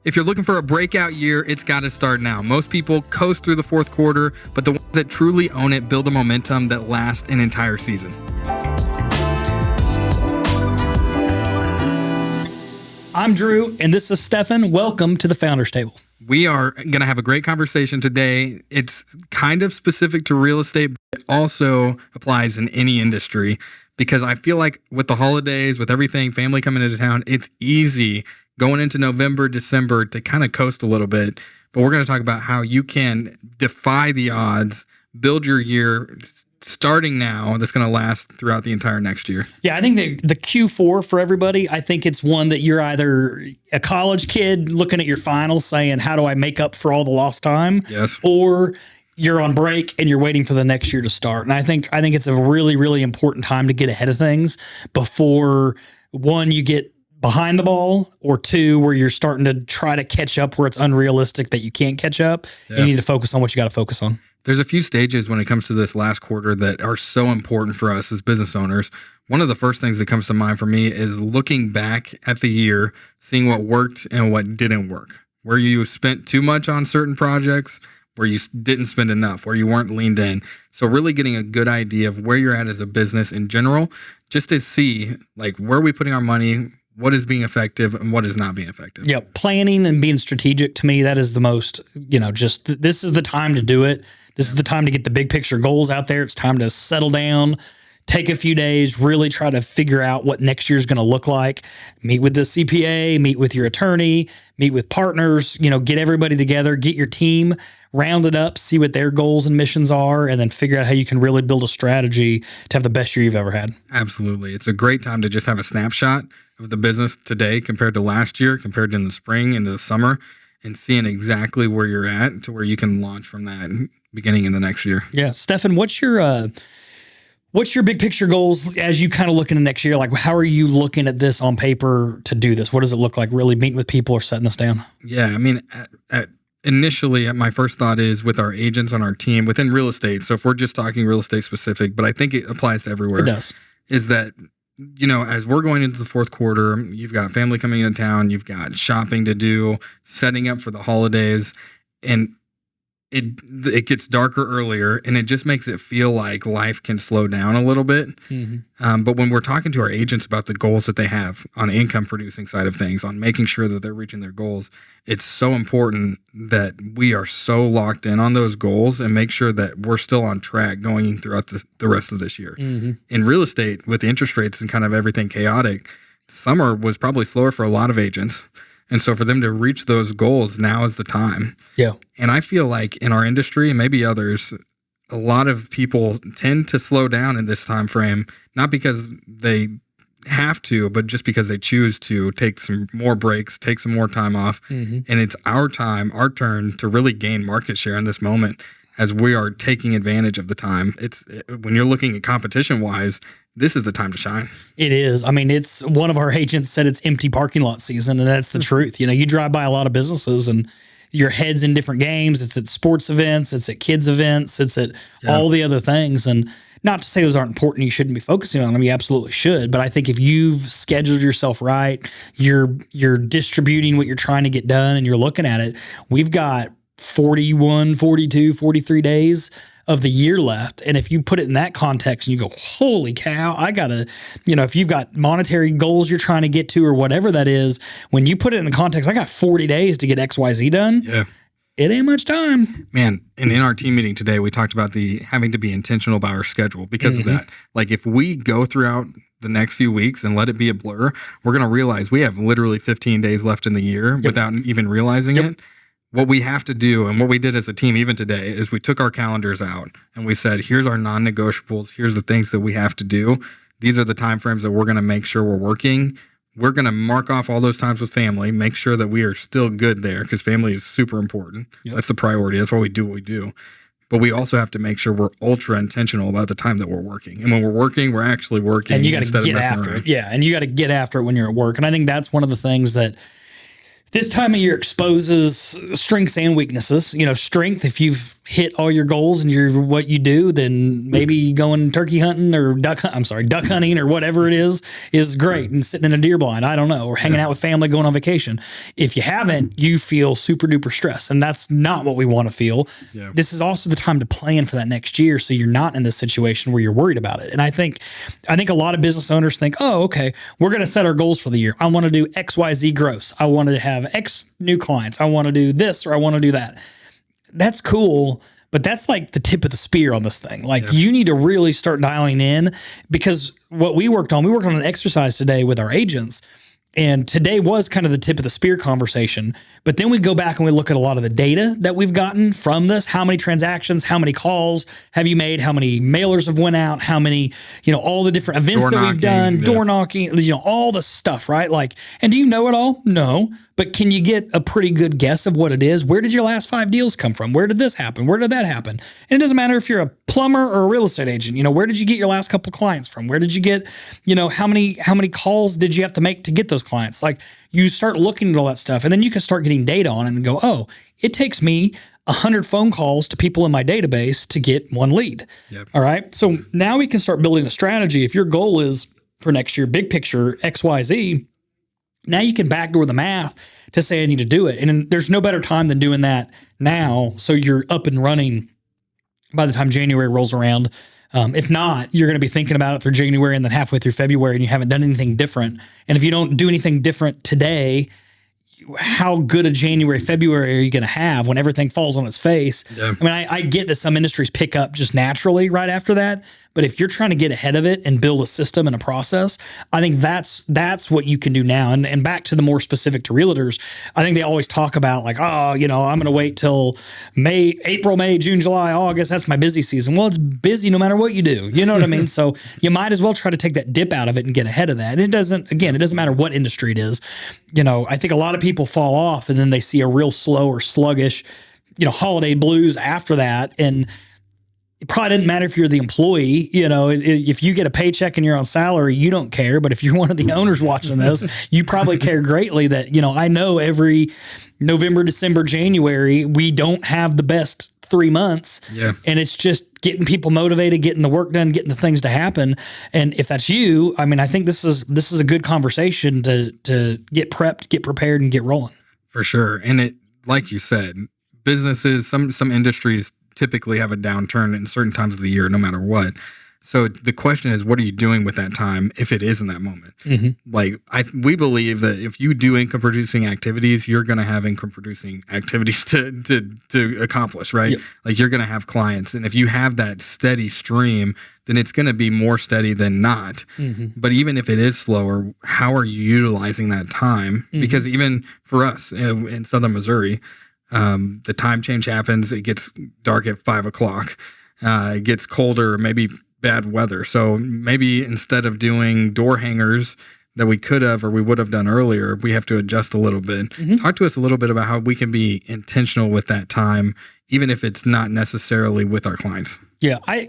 If you're looking for a breakout year, it's got to start now. Most people coast through the fourth quarter, but the ones that truly own it build a momentum that lasts an entire season. I'm Drew, and this is Stefan. Welcome to the Founders Table. We are going to have a great conversation today. It's kind of specific to real estate, but it also applies in any industry because I feel like with the holidays, with everything, family coming into town, it's easy going into November, December to kind of coast a little bit. But we're going to talk about how you can defy the odds, build your year starting now that's going to last throughout the entire next year. Yeah, I think the Q4 for everybody, I think it's one that you're either a college kid looking at your finals saying, how do I make up for all the lost time? Yes. Or you're on break and you're waiting for the next year to start. And I think it's a really, really important time to get ahead of things before, one, you get behind the ball, or two, where you're starting to try to catch up where it's unrealistic that you can't catch up. Yeah. You need to focus on what you got to focus on. There's a few stages when it comes to this last quarter that are so important for us as business owners. One of the first things that comes to mind for me is looking back at the year, seeing what worked and what didn't work, where you spent too much on certain projects, where you didn't spend enough, where you weren't leaned in. So really getting a good idea of where you're at as a business in general, just to see like where are we putting our money, what is being effective and what is not being effective. Yeah, planning and being strategic, to me, that is the most, just this is the time to do it. This is the time to get the big picture goals out there. It's time to settle down, take a few days, really try to figure out what next year is going to look like. Meet with the CPA, meet with your attorney, meet with partners, get everybody together, get your team rounded up, see what their goals and missions are, and then figure out how you can really build a strategy to have the best year you've ever had. Absolutely. It's a great time to just have a snapshot of the business today compared to last year, compared to in the spring into the summer, and seeing exactly where you're at to where you can launch from that beginning in the next year. Yeah. Stefan, what's your big picture goals as you kind of look into next year? Like, how are you looking at this on paper to do this? What does it look like really meeting with people or setting this down? Yeah. I mean, initially, my first thought is with our agents on our team within real estate. So if we're just talking real estate specific, but I think it applies to everywhere. It does. Is that, as we're going into the fourth quarter, you've got family coming into town, you've got shopping to do, setting up for the holidays, and it gets darker earlier, and it just makes it feel like life can slow down a little bit. Mm-hmm. But when we're talking to our agents about the goals that they have on the income producing side of things, on making sure that they're reaching their goals, it's so important that we are so locked in on those goals and make sure that we're still on track going throughout the rest of this year. Mm-hmm. In real estate, with the interest rates and kind of everything chaotic, summer was probably slower for a lot of agents. And so for them to reach those goals, now is the time. Yeah. And I feel like in our industry and maybe others, a lot of people tend to slow down in this time frame, not because they have to, but just because they choose to take some more breaks, take some more time off. Mm-hmm. And it's our turn to really gain market share in this moment as we are taking advantage of the time. When you're looking at competition wise, this is the time to shine. It is. I mean, it's one of our agents said it's empty parking lot season, and that's the truth. You drive by a lot of businesses and your head's in different games. It's at sports events, it's at kids events, it's at all the other things. And not to say those aren't important, you shouldn't be focusing on them. You absolutely should. But I think if you've scheduled yourself right, you're distributing what you're trying to get done and you're looking at it, we've got 41, 42, 43 days of the year left. And if you put it in that context and you go, holy cow, I gotta, if you've got monetary goals you're trying to get to or whatever that is, when you put it in the context, I got 40 days to get XYZ done. Yeah. It ain't much time. Man, and in our team meeting today, we talked about having to be intentional about our schedule because of that. Like if we go throughout the next few weeks and let it be a blur, we're going to realize we have literally 15 days left in the year without even realizing it. What we have to do, and what we did as a team even today, is we took our calendars out and we said, here's our non-negotiables. Here's the things that we have to do. These are the timeframes that we're going to make sure we're working. We're going to mark off all those times with family, make sure that we are still good there because family is super important. Yep. That's the priority. That's why we do what we do. But we also have to make sure we're ultra intentional about the time that we're working. And when we're working, we're actually working. And you got to get after it. Yeah, and you got to get after it when you're at work. And I think that's one of the things that this time of year exposes strengths and weaknesses. Strength, if you've hit all your goals and what you do, then maybe going turkey hunting or duck hunting or whatever it is great, and sitting in a deer blind, I don't know, or hanging out with family, going on vacation. If you haven't, you feel super duper stressed, and that's not what we want to feel. Yeah. This is also the time to plan for that next year, so you're not in this situation where you're worried about it. And I think a lot of business owners think, oh, okay, we're going to set our goals for the year. I want to do XYZ gross. I want to have X new clients. I want to do this, or I want to do that. That's cool, but that's like the tip of the spear on this thing. Like, you need to really start dialing in, because what we worked on an exercise today with our agents. And today was kind of the tip of the spear conversation. But then we go back and we look at a lot of the data that we've gotten from this. How many transactions, how many calls have you made? How many mailers have went out? How many, all the different events that we've done, door knocking, all the stuff, right? Like, and do you know it all? No. But can you get a pretty good guess of what it is? Where did your last 5 deals come from? Where did this happen? Where did that happen? And it doesn't matter if you're a plumber or a real estate agent. Where did you get your last couple clients from? Where did you get, how many calls did you have to make to get those clients? Like, you start looking at all that stuff, and then you can start getting data on it and go, oh, it takes me 100 phone calls to people in my database to get 1 lead. Yep. All right. So now we can start building a strategy. If your goal is for next year, big picture, XYZ, now you can backdoor the math to say I need to do it. And there's no better time than doing that now, so you're up and running by the time January rolls around. If not, you're going to be thinking about it through January and then halfway through February, and you haven't done anything different. And if you don't do anything different today, how good a January, February are you going to have when everything falls on its face? Yeah. I mean, I get that some industries pick up just naturally right after that, but if you're trying to get ahead of it and build a system and a process, I think that's what you can do now. And back to the more specific to realtors, I think they always talk about like, oh, I'm going to wait till April, May, June, July, August. That's my busy season. Well, it's busy no matter what you do. You know what I mean? So you might as well try to take that dip out of it and get ahead of that. And it doesn't matter what industry it is. I think a lot of people fall off and then they see a real slow or sluggish, holiday blues after that. And it probably doesn't matter if you're the employee, if you get a paycheck and you're on salary, you don't care. But if you're one of the owners watching this, you probably care greatly that, I know every November, December, January, we don't have the best 3 months. Yeah. And it's just getting people motivated, getting the work done, getting the things to happen. And if that's you, I mean, I think this is a good conversation to get prepped, get prepared, and get rolling. For sure. And it, like you said, businesses, some industries typically have a downturn in certain times of the year, no matter what. So the question is, what are you doing with that time if it is in that moment? Mm-hmm. Like, we believe that if you do income producing activities, you're going to have income producing activities to accomplish, right? Yep. Like, you're going to have clients. And if you have that steady stream, then it's going to be more steady than not. Mm-hmm. But even if it is slower, how are you utilizing that time? Mm-hmm. Because even for us in Southern Missouri, the time change happens. It gets dark at 5 o'clock. It gets colder, maybe bad weather. So maybe instead of doing door hangers that we could have or we would have done earlier, we have to adjust a little bit. Mm-hmm. Talk to us a little bit about how we can be intentional with that time, even if it's not necessarily with our clients. Yeah, I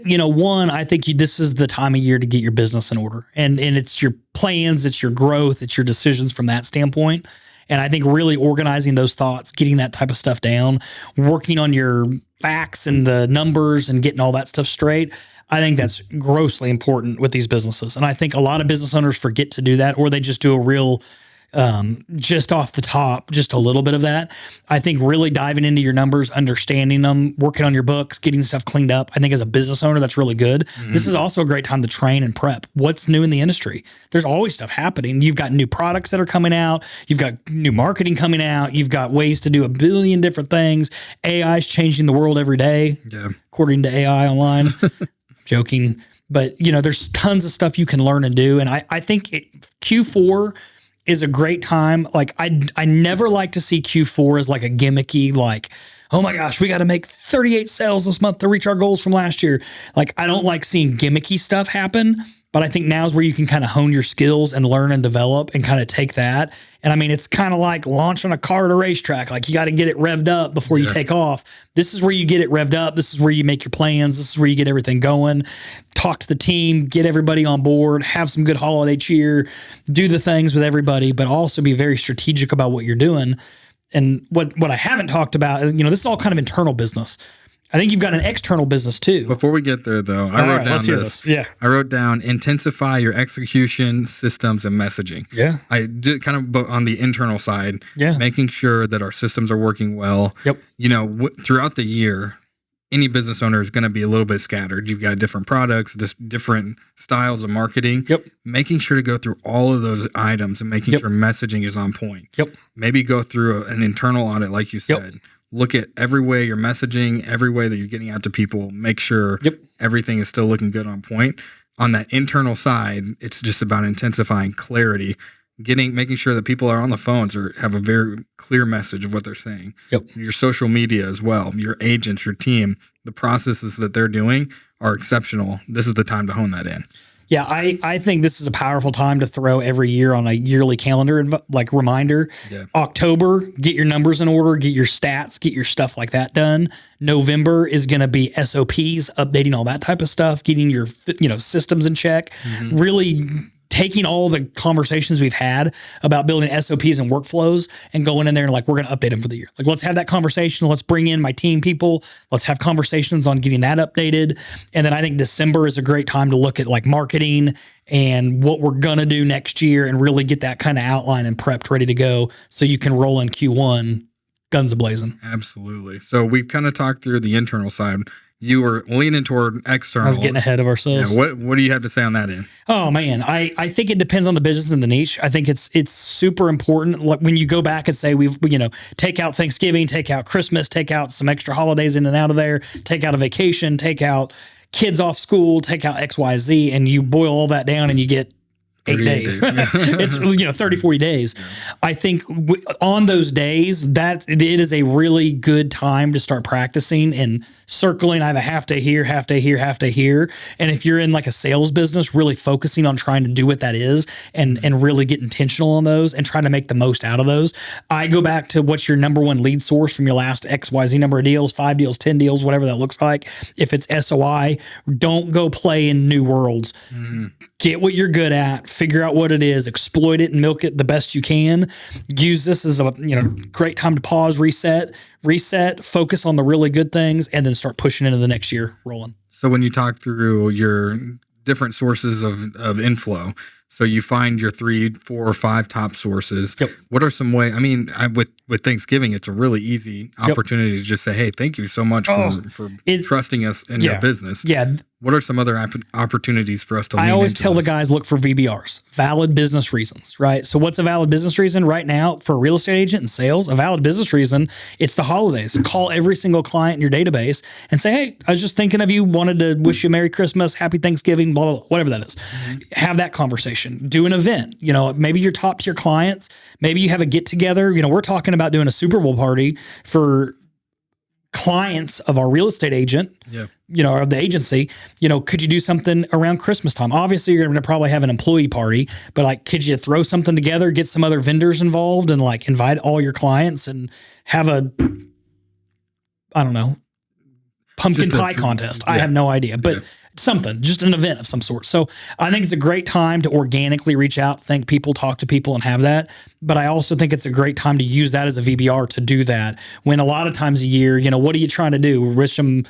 think this is the time of year to get your business in order, and it's your plans, it's your growth, it's your decisions from that standpoint. And I think really organizing those thoughts, getting that type of stuff down, working on your facts and the numbers and getting all that stuff straight, I think that's grossly important with these businesses. And I think a lot of business owners forget to do that, or they just do a real just off the top, just a little bit of that. I think really diving into your numbers, understanding them, working on your books, getting stuff cleaned up. I think as a business owner, that's really good. Mm-hmm. This is also a great time to train and prep. What's new in the industry? There's always stuff happening. You've got new products that are coming out. You've got new marketing coming out. You've got ways to do a billion different things. AI is changing the world every day, according to AI online. Joking. But, there's tons of stuff you can learn and do. And I think Q4 is a great time. Like, I never like to see Q4 as like a gimmicky, like, oh my gosh, we got to make 38 sales this month to reach our goals from last year. Like, I don't like seeing gimmicky stuff happen, but I think now's where you can kind of hone your skills and learn and develop and kind of take that. And I mean, it's kind of like launching a car at a racetrack. Like, you got to get it revved up before you take off. This is where you get it revved up. This is where you make your plans. This is where you get everything going. Talk to the team, get everybody on board, have some good holiday cheer, do the things with everybody, but also be very strategic about what you're doing. And what I haven't talked about, this is all kind of internal business. I think you've got an external business too. Before we get there, though, I wrote down this. Yeah. I wrote down intensify your execution, systems, and messaging. Yeah. I did kind of on the internal side, Yeah. making sure that our systems are working well. Yep. You know, throughout the year, any business owner is going to be a little bit scattered. You've got different products, just different styles of marketing. Yep. Making sure to go through all of those items and making sure messaging is on point. Yep. Maybe go through an internal audit, like you said. Yep. Look at every way you're messaging, every way that you're getting out to people. Make sure everything is still looking good on point. On that internal side, it's just about intensifying clarity, making sure that people are on the phones or have a very clear message of what they're saying. Yep. Your social media as well, your agents, your team, the processes that they're doing are exceptional. This is the time to hone that in. Yeah, I think this is a powerful time to throw every year on a yearly calendar, like reminder. Yeah. October, get your numbers in order, get your stats, get your stuff like that done. November is going to be SOPs, updating all that type of stuff, getting your systems in check, really taking all the conversations we've had about building SOPs and workflows and going in there and like, we're going to update them for the year. Like, let's have that conversation. Let's bring in my team people. Let's have conversations on getting that updated. And then I think December is a great time to look at like marketing and what we're going to do next year and really get that kind of outline and prepped, ready to go. So you can roll in Q1 guns a-blazing. Absolutely. So we've kind of talked through the internal side. You were leaning toward external. I was getting ahead of ourselves. Yeah, what do you have to say on that end? Oh man, I think it depends on the business and the niche. I think it's super important. Like when you go back and say take out Thanksgiving, take out Christmas, take out some extra holidays in and out of there, take out a vacation, take out kids off school, take out XYZ, and you boil all that down and you get 8 days. It's 30, 40 days. Yeah. I think on those days that it is a really good time to start practicing and circling. I have a half day here, half day here, half day here. And if you're in like a sales business, really focusing on trying to do what that is and really get intentional on those and trying to make the most out of those. I go back to what's your number one lead source from your last XYZ number of deals, 5 deals, 10 deals, whatever that looks like. If it's SOI, don't go play in new worlds. Get what you're good at, figure out what it is, exploit it and milk it the best you can. Use this as a great time to pause, reset, focus on the really good things, and then start pushing into the next year rolling. So when you talk through your different sources of inflow, so you find your 3, 4, or 5 top sources. Yep. What are some ways? I mean, with Thanksgiving, it's a really easy opportunity to just say, "Hey, thank you so much for trusting us in your business." Yeah. What are some other opportunities for us to lean into? I always tell the guys, look for VBRs, valid business reasons, right? So what's a valid business reason right now for a real estate agent and sales? A valid business reason, it's the holidays. Call every single client in your database and say, hey, I was just thinking of you, wanted to wish you Merry Christmas, Happy Thanksgiving, blah, blah, blah, whatever that is. Have that conversation. Do an event. Maybe your top tier clients, maybe you have a get together. We're talking about doing a Super Bowl party for clients of our real estate agent, of the agency. Could you do something around Christmas time? Obviously, you're going to probably have an employee party, but like, could you throw something together, get some other vendors involved and like invite all your clients and have pumpkin pie contest. I have no idea, but something, just an event of some sort. So I think it's a great time to organically reach out, thank people, talk to people and have that. But I also think it's a great time to use that as a VBR to do that when a lot of times a year, what are you trying to do? Wish them,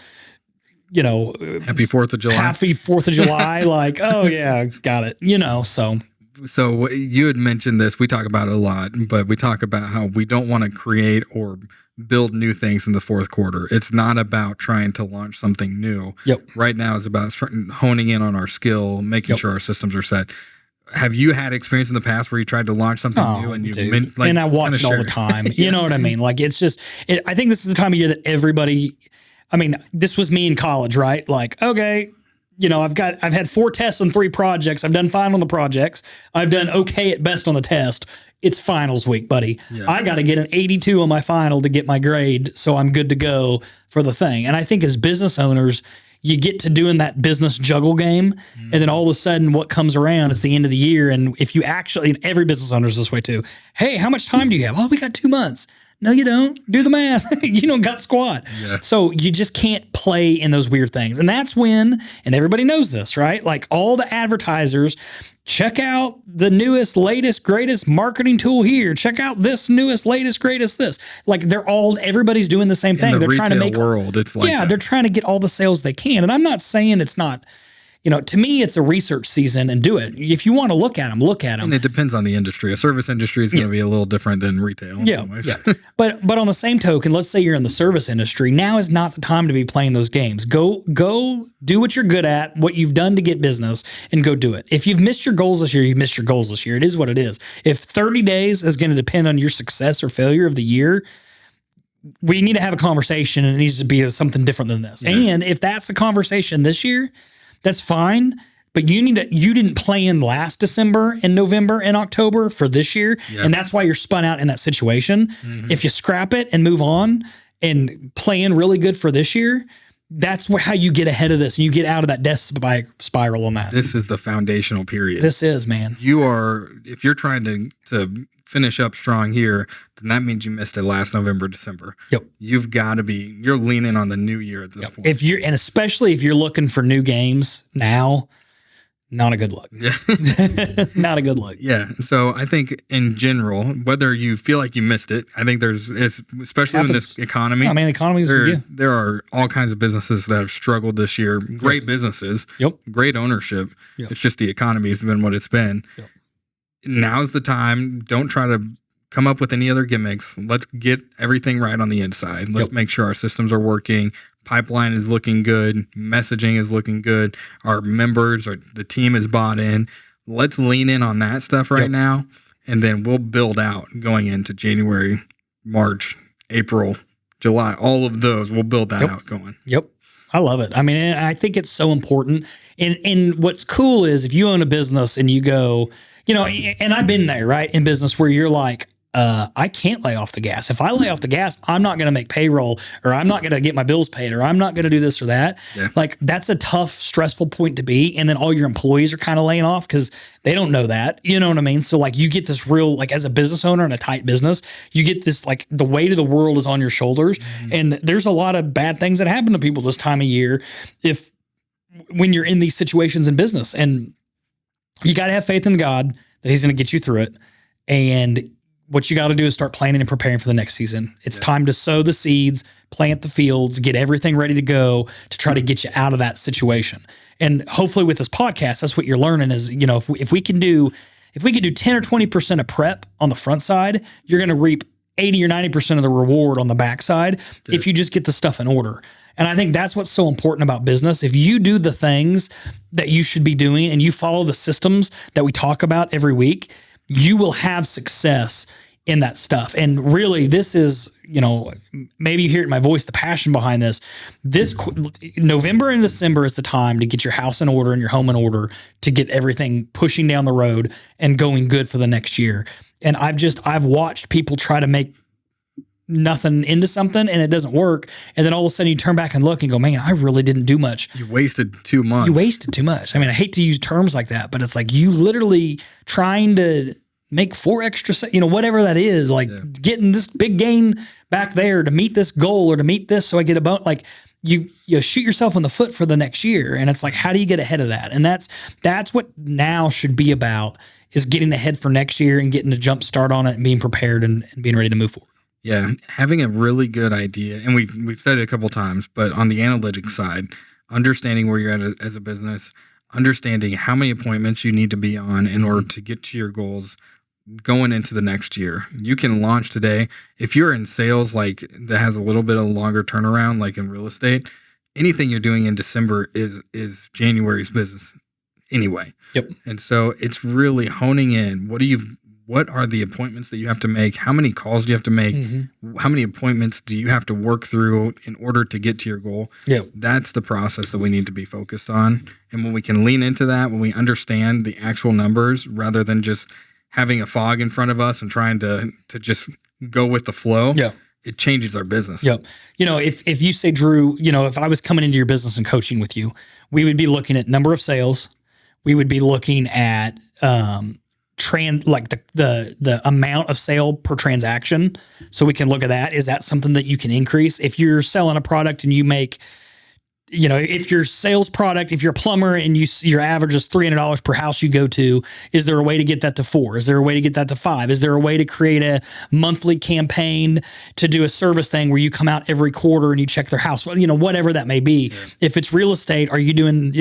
Happy 4th of July. Happy 4th of July. Like, oh yeah, got it. So you had mentioned this, we talk about it a lot, but we talk about how we don't want to create or build new things in the fourth quarter. It's not about trying to launch something new. Right now it's about honing in on our skill, making sure our systems are set. Have you had experience in the past where you tried to launch something new and and I watch it all the time. You know what I mean? Like, it's just, I think this is the time of year that everybody, this was me in college, right? Like, okay, I've had 4 tests and 3 projects. I've done fine on the projects. I've done okay at best on the test. It's finals week, buddy. I got to get an 82 on my final to get my grade, so I'm good to go for the thing. And I think as business owners, you get to doing that business juggle game, and then all of a sudden what comes around, it's the end of the year. And if you actually, and every business owner is this way too. Hey, how much time do you have? Oh, we got 2 months. No, you don't. Do the math. You don't got squat. Yeah. So you just can't play in those weird things. And that's when, and everybody knows this, right? Like all the advertisers, check out the newest, latest, greatest marketing tool here. Check out this newest, latest, greatest this. Like everybody's doing the same thing. In the They're trying to retail make world, it's like that. they're trying to get all the sales they can. And I'm not saying it's not, to me, it's a research season and do it. If you want to look at them, look at them. And it depends on the industry. A service industry is going to be a little different than retail. In some ways. Yeah. But on the same token, let's say you're in the service industry. Now is not the time to be playing those games. Go do what you're good at, what you've done to get business, and go do it. If you've missed your goals this year, you've missed your goals this year. It is what it is. If 30 days is going to depend on your success or failure of the year, we need to have a conversation, and it needs to be something different than this. Yeah. And if that's the conversation this year, that's fine. But you didn't plan last December and November and October for this year. Yeah. And that's why you're spun out in that situation. Mm-hmm. If you scrap it and move on and plan really good for this year, that's how you get ahead of this. And you get out of that death spiral on that. This is the foundational period. This is, man. If you're trying to finish up strong here, then that means you missed it last November, December. Yep. You've got to you're leaning on the new year at this point. And especially if you're looking for new games now, not a good look. Yeah. Not a good look. Yeah. So I think in general, whether you feel like you missed it, I think especially in this economy. I mean, the economy is there are all kinds of businesses that have struggled this year. Great businesses. Yep. Great ownership. Yep. It's just the economy has been what it's been. Yep. Now's the time. Don't try to come up with any other gimmicks. Let's get everything right on the inside. Let's make sure our systems are working. Pipeline is looking good. Messaging is looking good. Our members or the team is bought in. Let's lean in on that stuff right now. And then we'll build out going into January, March, April, July, all of those. We'll build that out going. Yep. I love it. I mean, I think it's so important. And what's cool is if you own a business and you go, and I've been there, right, in business where you're like, I can't lay off the gas. If I lay off the gas, I'm not going to make payroll, or I'm not going to get my bills paid, or I'm not going to do this or that. Yeah. Like that's a tough, stressful point to be. And then all your employees are kind of laying off because they don't know that. You know what I mean? So like you get this real, like as a business owner in a tight business, you get this like the weight of the world is on your shoulders. Mm-hmm. And there's a lot of bad things that happen to people this time of year when you're in these situations in business. And you got to have faith in God that He's going to get you through it. And what you got to do is start planning and preparing for the next season. It's time to sow the seeds, plant the fields, get everything ready to go to try to get you out of that situation. And hopefully with this podcast, that's what you're learning is, if we can do 10 or 20% of prep on the front side, you're going to reap 80 or 90% of the reward on the backside if you just get the stuff in order. And I think that's what's so important about business. If you do the things that you should be doing and you follow the systems that we talk about every week, you will have success in that stuff. And really, this is, maybe you hear it in my voice, the passion behind this. This November and December is the time to get your house in order and your home in order to get everything pushing down the road and going good for the next year. And I've watched people try to make nothing into something and it doesn't work. And then all of a sudden you turn back and look and go, man, I really didn't do much. You wasted 2 months. You wasted too much. I mean, I hate to use terms like that, but it's like you literally trying to make 4 extra, whatever that is, like getting this big gain back there to meet this goal or to meet this. So I get a bone, like you shoot yourself in the foot for the next year. And it's like, how do you get ahead of that? And that's what now should be about, is getting ahead for next year and getting a jump start on it and being prepared and being ready to move forward. Yeah, having a really good idea, and we've said it a couple times, but on the analytics side, understanding where you're at as a business, understanding how many appointments you need to be on in order to get to your goals going into the next year. You can launch today. If you're in sales like that has a little bit of a longer turnaround, like in real estate, anything you're doing in December is January's business anyway. Yep. And so it's really honing in. What are the appointments that you have to make? How many calls do you have to make? Mm-hmm. How many appointments do you have to work through in order to get to your goal? Yep. That's the process that we need to be focused on. And when we can lean into that, when we understand the actual numbers rather than just having a fog in front of us and trying to just go with the flow, it changes our business. Yep. If you say, Drew, if I was coming into your business and coaching with you, we would be looking at number of sales. We would be looking at the amount of sale per transaction. So we can look at that. Is that something that you can increase? If you're selling a product and you make, if your sales product, if you're a plumber and your average is $300 per house you go to, is there a way to get that to 4? Is there a way to get that to 5? Is there a way to create a monthly campaign to do a service thing where you come out every quarter and you check their house? Whatever that may be. Yeah. If it's real estate, are you below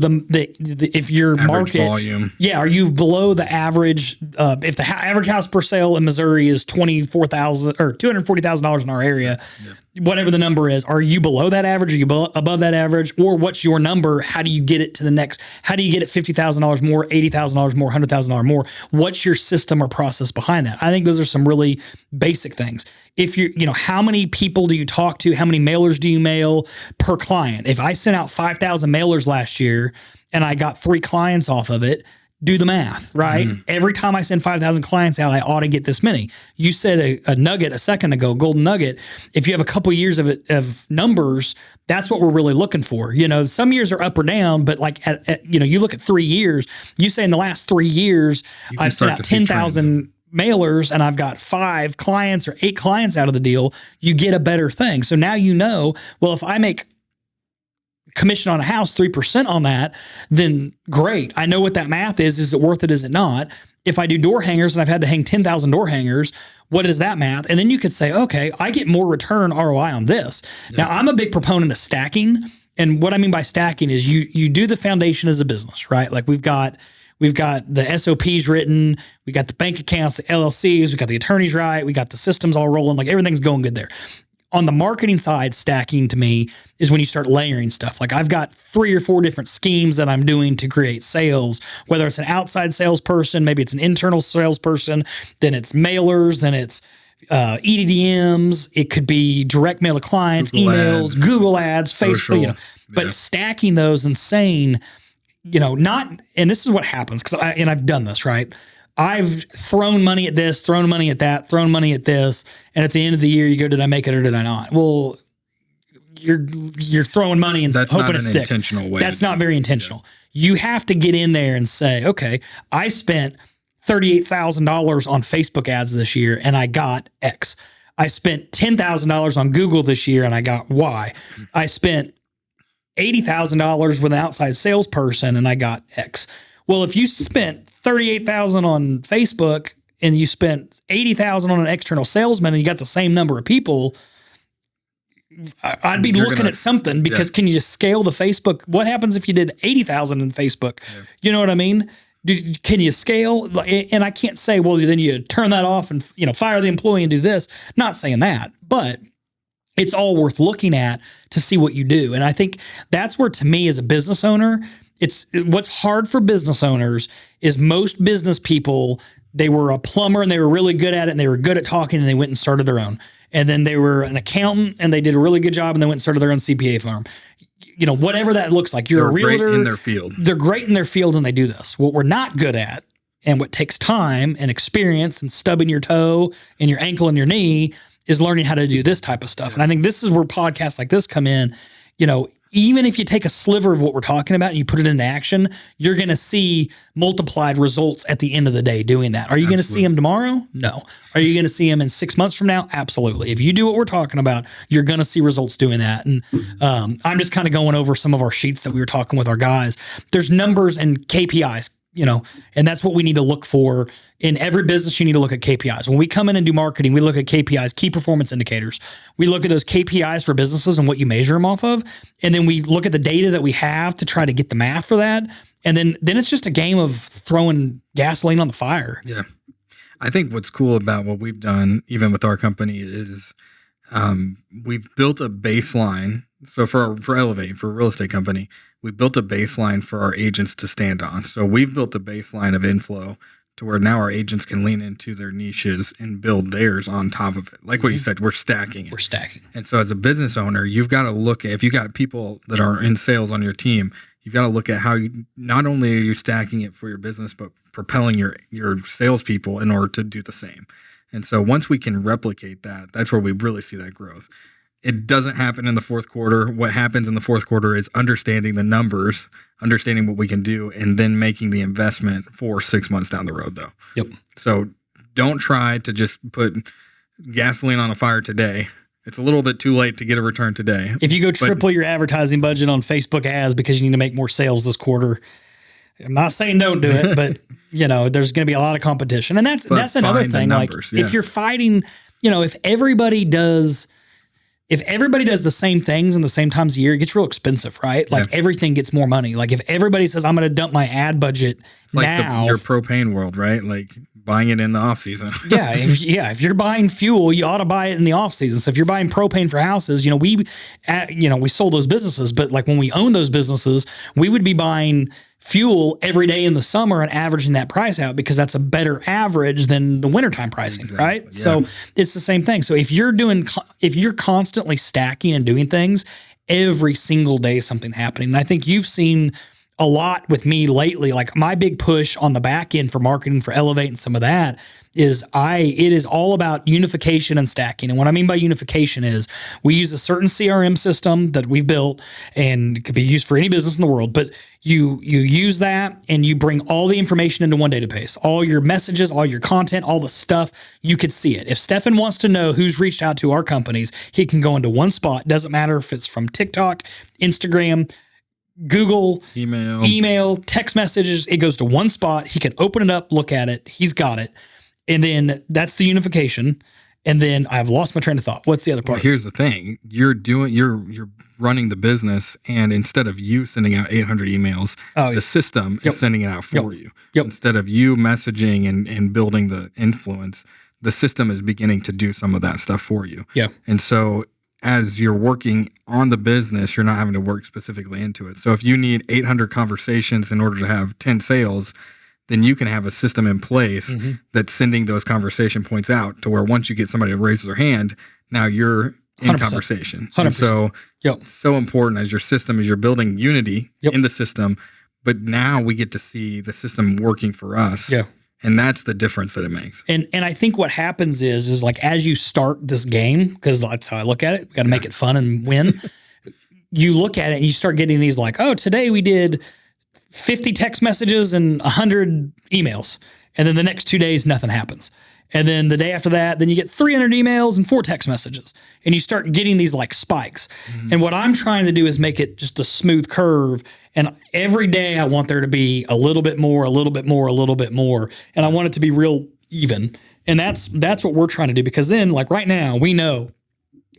if your average market volume? Yeah. Are you below the average? If the average house per sale in Missouri is $24,000 or $240,000 in our area, whatever the number is, are you below that average? Are you above that average? Or what's your number? How do you get it to the next? How do you get it $50,000 more, $80,000 more, $100,000 more? What's your system or process behind that? I think those are some really basic things. If how many people do you talk to? How many mailers do you mail per client? If I sent out 5,000 mailers last year and I got 3 clients off of it, do the math, right? Mm-hmm. Every time I send 5,000 clients out, I ought to get this many. You said a nugget a second ago, golden nugget. If you have a couple years of numbers, that's what we're really looking for. Some years are up or down, but like you look at 3 years. You say in the last 3 years, I've sent out 10,000 mailers and I've got 5 clients or 8 clients out of the deal. You get a better thing. So now well, if I make commission on a house 3% on that, then great. I know what that math is. Is it worth it? Is it not? If I do door hangers and I've had to hang 10,000 door hangers, what is that math? And then you could say, okay, I get more return ROI on this. Yeah. Now I'm a big proponent of stacking. And what I mean by stacking is you do the foundation as a business, right? Like we've got the SOPs written, we got the bank accounts, the LLCs, we got the attorneys right, we got the systems all rolling, like everything's going good there. On the marketing side, stacking to me is when you start layering stuff. Like I've got 3 or 4 different schemes that I'm doing to create sales, whether it's an outside salesperson, maybe it's an internal salesperson, then it's mailers, then it's EDDMs. It could be direct mail to clients, Google ads, Facebook, but stacking those and saying, and this is what happens and I've done this, right? I've thrown money at this, thrown money at that, thrown money at this, and at the end of the year, you go, did I make it or did I not? Well, you're throwing money and hoping it sticks. That's not very intentional. Yeah. You have to get in there and say, okay, I spent $38,000 on Facebook ads this year and I got X. I spent $10,000 on Google this year and I got Y. I spent $80,000 with an outside salesperson and I got X. Well, if you spent $38,000 on Facebook and you spent $80,000 on an external salesman and you got the same number of people, I'd be looking at something because can you just scale the Facebook? What happens if you did 80,000 in Facebook? Yeah. You know what I mean? Can you scale? And I can't say, well, then you turn that off and fire the employee and do this. Not saying that, but it's all worth looking at to see what you do. And I think that's where, to me, as a business owner, what's hard for business owners is most business people, they were a plumber and they were really good at it and they were good at talking and they went and started their own. And then they were an accountant and they did a really good job and they went and started their own CPA firm. Whatever that looks like. You're a realtor. Great in their field. They're great in their field and they do this. What we're not good at and what takes time and experience and stubbing your toe and your ankle and your knee is learning how to do this type of stuff. Yeah. And I think this is where podcasts like this come in. Even if you take a sliver of what we're talking about and you put it into action, you're going to see multiplied results at the end of the day doing that. Are you going to see them tomorrow? No. Are you going to see them in 6 months from now? Absolutely. If you do what we're talking about, you're going to see results doing that. And I'm just kind of going over some of our sheets that we were talking with our guys. There's numbers and KPIs, and that's what we need to look for. In every business, you need to look at KPIs. When we come in and do marketing, we look at KPIs, key performance indicators. We look at those KPIs for businesses and what you measure them off of. And then we look at the data that we have to try to get the math for that. And then it's just a game of throwing gasoline on the fire. Yeah. I think what's cool about what we've done, even with our company, is we've built a baseline. So for Elevate, for a real estate company, we built a baseline for our agents to stand on. So we've built a baseline of inflow to where now our agents can lean into their niches and build theirs on top of it. Like what you said, we're stacking it. We're stacking. And so as a business owner, you've got to look at, if you got people that are in sales on your team, you've got to look at how you, not only are you stacking it for your business, but propelling your salespeople in order to do the same. And so once we can replicate that, that's where we really see that growth. it doesn't happen in the fourth quarter. What happens in the fourth quarter is understanding the numbers, understanding what we can do, and then making the investment for 6 months down the road, though. Yep. So don't try to just put gasoline on a fire today. It's a little bit too late to get a return today. If you go triple your advertising budget on Facebook ads because you need to make more sales this quarter, I'm not saying don't do it, but there's going to be a lot of competition. And that's another thing. Numbers, if you're fighting, if everybody does the same things in the same times a year, it gets real expensive, right? Like everything gets more money. Like if everybody says, I'm going to dump my ad budget it's like now. Your propane world, right? Like buying it in the off season. If you're buying fuel, you ought to buy it in the off season. So if you're buying propane for houses, we sold those businesses, but like when we owned those businesses, we would be buying fuel every day in the summer and averaging that price out because that's a better average than the wintertime pricing, right? Yeah. So it's the same thing. So if you're constantly stacking and doing things, every single day something happening. And I think you've seen a lot with me lately. Like my big push on the back end for marketing, for Elevate and some of that is it is all about unification and stacking. And what I mean by unification is we use a certain CRM system that we've built and it could be used for any business in the world, but you use that and you bring all the information into one database, all your messages, all your content, all the stuff, you could see it. If Stefan wants to know who's reached out to our companies, he can go into one spot. Doesn't matter if it's from TikTok, Instagram, Google, email, text messages. It goes to one spot. He can open it up, look at it. He's got it. And then that's the unification. And then I've lost my train of thought. What's the other part? Well, here's the thing. You're running the business, and instead of you sending out 800 emails, the system is sending it out for you. Instead of you messaging and building the influence, the system is beginning to do some of that stuff for you. Yeah. And so as you're working on the business, you're not having to work specifically into it. So if you need 800 conversations in order to have 10 sales, then you can have a system in place that's sending those conversation points out to where once you get somebody to raise their hand, now you're in 100%. Conversation. 100%. And so it's so important as your system, as you're building unity in the system, but now we get to see the system working for us. Yeah. And that's the difference that it makes. And I think what happens is like as you start this game, because that's how I look at it, we got to make it fun and win. You look at it and you start getting these like, oh, today we did 50 text messages and 100 emails. And then the next 2 days, nothing happens. And then the day after that, then you get 300 emails and 4 text messages. And you start getting these like spikes. And what I'm trying to do is make it just a smooth curve. And every day I want there to be a little bit more, a little bit more, a little bit more. And I want it to be real even. And that's what we're trying to do. Because then like right now, we know,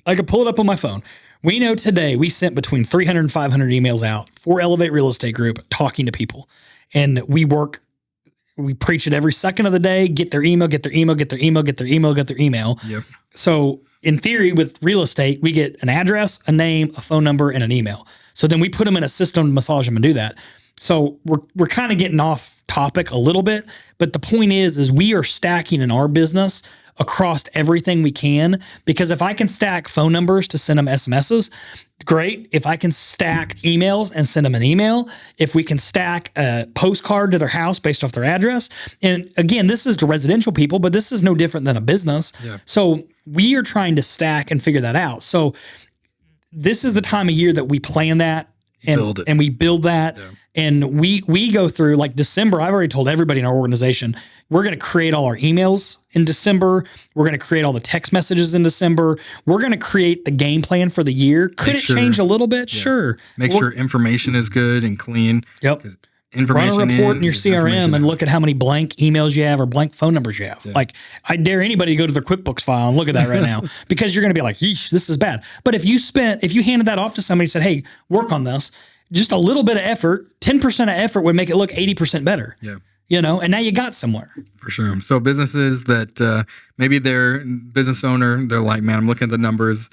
I could pull it up on my phone. We know today we sent between 300 and 500 emails out for Elevate Real Estate Group talking to people. And we preach it every second of the day, get their email, get their email, get their email, get their email, get their email. Yep. So in theory with real estate, we get an address, a name, a phone number, and an email. So then we put them in a system to massage them and do that. So we're kind of getting off topic a little bit, but the point is we are stacking in our business across everything we can, because if I can stack phone numbers to send them SMSs, great. If I can stack emails and send them an email, if we can stack a postcard to their house based off their address. And again, this is to residential people, but this is no different than a business. Yeah. So we are trying to stack and figure that out. So this is the time of year that we plan that and we build that. Yeah. And we go through like December. I've already told everybody in our organization, we're going to create all our emails in December. We're going to create all the text messages in December. We're going to create the game plan for the year. Could it change a little bit? Yeah. Sure. Make sure information is good and clean. Yep. Run a report in your CRM and look at how many blank emails you have or blank phone numbers you have. Yeah. Like I dare anybody to go to their QuickBooks file and look at that right now because you're going to be like, yeesh, this is bad. But if you handed that off to somebody and said, hey, work on this, just a little bit of effort, 10% of effort would make it look 80% better. Yeah. And now you got somewhere. For sure. So businesses that maybe their business owner, they're like, man, I'm looking at the numbers.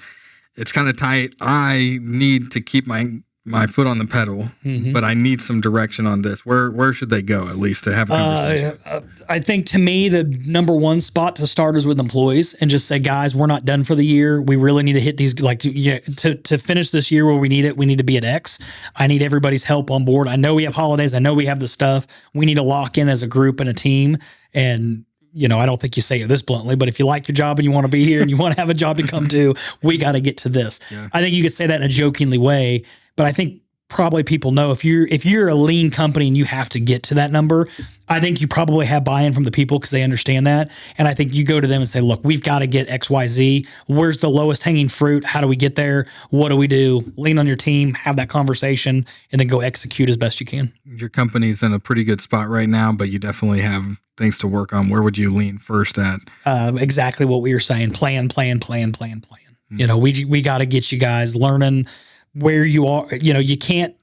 It's kind of tight. I need to keep my foot on the pedal, but I need some direction on this. Where should they go at least to have a conversation? I think to me, the number one spot to start is with employees and just say, guys, we're not done for the year. We really need to hit these, to finish this year where we need it. We need to be at X. I need everybody's help on board. I know we have holidays. I know we have the stuff. We need to lock in as a group and a team and I don't think you say it this bluntly, but if you like your job and you want to be here and you want to have a job to come to, we got to get to this. Yeah. I think you could say that in a jokingly way, but I think probably people know if you're a lean company and you have to get to that number, I think you probably have buy-in from the people because they understand that. And I think you go to them and say, look, we've got to get XYZ. Where's the lowest hanging fruit? How do we get there? What do we do? Lean on your team, have that conversation, and then go execute as best you can. Your company's in a pretty good spot right now, but you definitely have things to work on. Where would you lean first at? Exactly what we were saying. Plan. We got to get you guys learning where you are. You can't,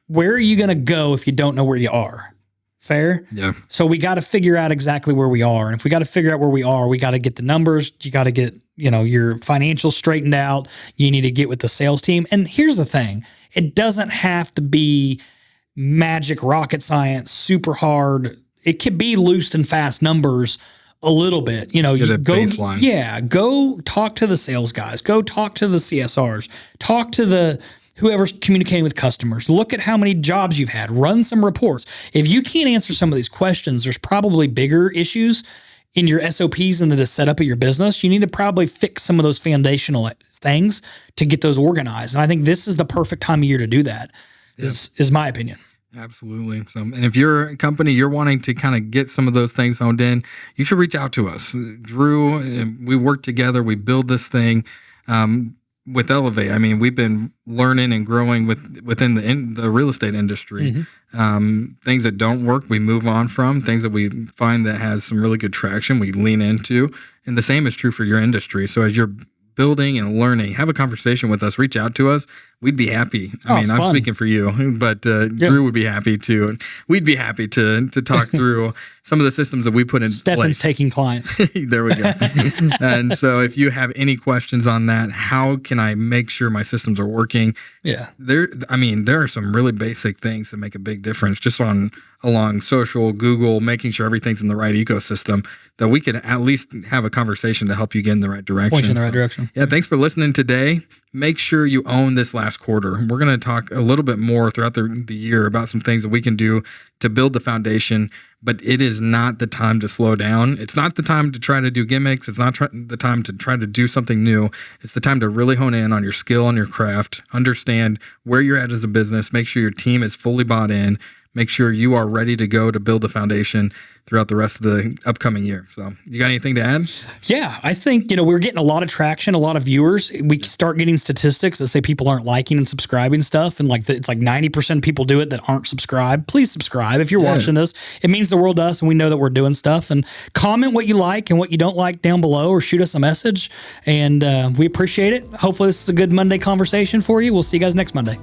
where are you going to go if you don't know where you are? Fair? Yeah. So we got to figure out exactly where we are. And if we got to figure out where we are, we got to get the numbers. You got to get, your financials straightened out. You need to get with the sales team. And here's the thing. It doesn't have to be magic rocket science, super hard. It could be loose and fast numbers a little bit, Get a baseline. Yeah. Go talk to the sales guys, go talk to the CSRs, talk to whoever's communicating with customers, look at how many jobs you've had, run some reports. If you can't answer some of these questions, there's probably bigger issues in your SOPs and the setup of your business. You need to probably fix some of those foundational things to get those organized. And I think this is the perfect time of year to do that, is my opinion. Absolutely. So, and if you're a company, you're wanting to kind of get some of those things honed in, you should reach out to us. Drew, we work together. We build this thing with Elevate. I mean, we've been learning and growing within the real estate industry. Mm-hmm. Things that don't work, we move on from. Things that we find that has some really good traction, we lean into. And the same is true for your industry. So as you're building and learning, have a conversation with us, reach out to us. We'd be happy. I mean, I'm speaking for you, but Drew would be happy to. We'd be happy to talk through some of the systems that we put in Stefan's place. taking clients. There we go. And so if you have any questions on that, how can I make sure my systems are working? Yeah. There are some really basic things that make a big difference just along social, Google, making sure everything's in the right ecosystem, that we could at least have a conversation to help you get in the right direction. Point you in the right direction. Yeah, thanks for listening today. Make sure you own this last quarter. We're going to talk a little bit more throughout the year about some things that we can do to build the foundation, but it is not the time to slow down. It's not the time to try to do gimmicks. It's not the time to try to do something new. It's the time to really hone in on your skill and your craft, understand where you're at as a business, make sure your team is fully bought in, make sure you are ready to go to build the foundation throughout the rest of the upcoming year. So you got anything to add? Yeah, I think, we're getting a lot of traction, a lot of viewers. We start getting statistics that say people aren't liking and subscribing stuff. And it's like 90% of people do it that aren't subscribed. Please subscribe. If you're watching this, it means the world to us and we know that we're doing stuff. And comment what you like and what you don't like down below, or shoot us a message. And we appreciate it. Hopefully this is a good Monday conversation for you. We'll see you guys next Monday.